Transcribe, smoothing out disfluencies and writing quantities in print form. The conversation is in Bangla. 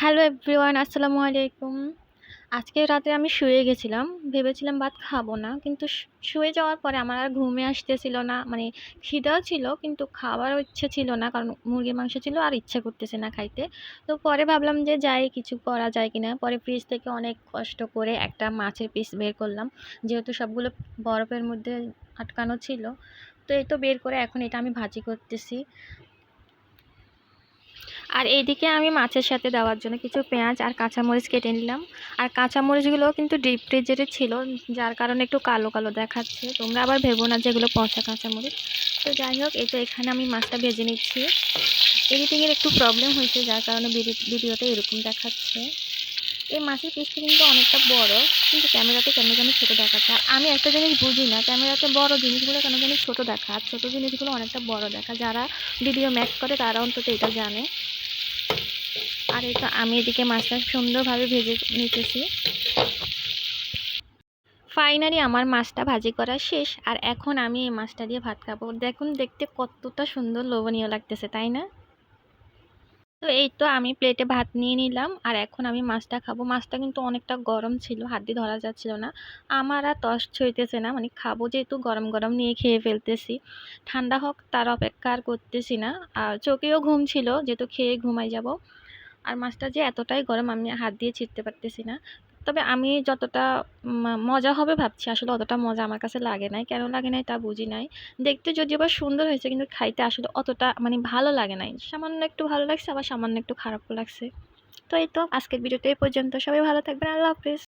হ্যালো এভরিওয়ান, আসসালামু আলাইকুম। আজকে রাতে আমি শুয়ে গেছিলাম। ভেবেছিলাম ভাত খাবো না। কিন্তু শুয়ে যাওয়ার পরে আমার আর ঘুমই আসতেছিল না। মানে খিদেও ছিল কিন্তু খাওয়ারও ইচ্ছে ছিল না। কারণ মুরগির মাংস ছিল আর ইচ্ছা করতেছে না খাইতে। তো পরে ভাবলাম যে যাই কিছু করা যায় কিনা। পরে ফ্রিজ থেকে অনেক কষ্ট করে একটা মাছের পিস বের করলাম। যেহেতু সবগুলো বরফের মধ্যে আটকানো ছিল। তো এই তো বের করে এখন এটা আমি ভাজি করতেছি। আর এইদিকে আমি মাছের সাথে দেওয়ার জন্য কিছু পেঁয়াজ আর কাঁচামরিচ কেটে নিলাম। আর কাঁচামরিচগুলো কিন্তু ডিপ ফ্রিজেরে ছিল, যার কারণে একটু কালো কালো দেখাচ্ছে। তোমরা আবার ভেবো না যে এগুলো পচা কাঁচামরিচ। তো যাই হোক, এই তো এখানে আমি মাছটা ভেজে নিচ্ছি। এডিটিংয়ের একটু প্রবলেম হয়েছে, যার কারণে ভিডিওটা এরকম দেখাচ্ছে। এই মাছের পিসটা কিন্তু অনেকটা বড়, কিন্তু ক্যামেরাতে কেন জানি ছোটো দেখাচ্ছে। আর আমি একটা জিনিস বুঝি না, ক্যামেরাতে বড় জিনিসগুলো কেন জানি ছোটো দেখা, আর ছোটো জিনিসগুলো অনেকটা বড় দেখা। যারা ভিডিও মেক করে তারা অন্তত এটা জানে। আর এই তো আমি এদিকে মাছটা সুন্দরভাবে ভেজে নিতেছি। ফাইনালি আমার মাছটা ভাজি করা শেষ। আর এখন আমি এই মাছটা দিয়ে ভাত খাবো। দেখুন দেখতে কতটা সুন্দর লোভনীয় লাগতেছে, তাই না? তো এই তো আমি প্লেটে ভাত নিয়ে নিলাম আর এখন আমি মাছটা খাবো। মাছটা কিন্তু অনেকটা গরম ছিল, হাত দিয়ে ধরা যাচ্ছিল না। আমার আর তর সইতেছে না, মানে খাবো যেহেতু গরম গরম নিয়ে খেয়ে ফেলতেছি। ঠান্ডা হোক তার অপেক্ষা আর করতেছি না। আর চোখেও ঘুম ছিল, যেহেতু খেয়ে ঘুমাই যাব। আর মাছটা যে এতটাই গরম আমি হাত দিয়ে ছিঁড়তে পারতেছি না। তবে আমি যতটা মজা হবে ভাবছি, আসলে অতটা মজা আমার কাছে লাগে নাই। কেন লাগে নাই তা বুঝি নাই। দেখতে যদিও বা সুন্দর হয়েছে, কিন্তু খাইতে আসলে অতটা মানে ভালো লাগে নাই। সামান্য একটু ভালো লাগছে, আবার সামান্য একটু খারাপও লাগছে। তো এই তো আজকের ভিডিওটা এই পর্যন্ত। সবাই ভালো থাকবেন। আল্লাহ হাফেজ।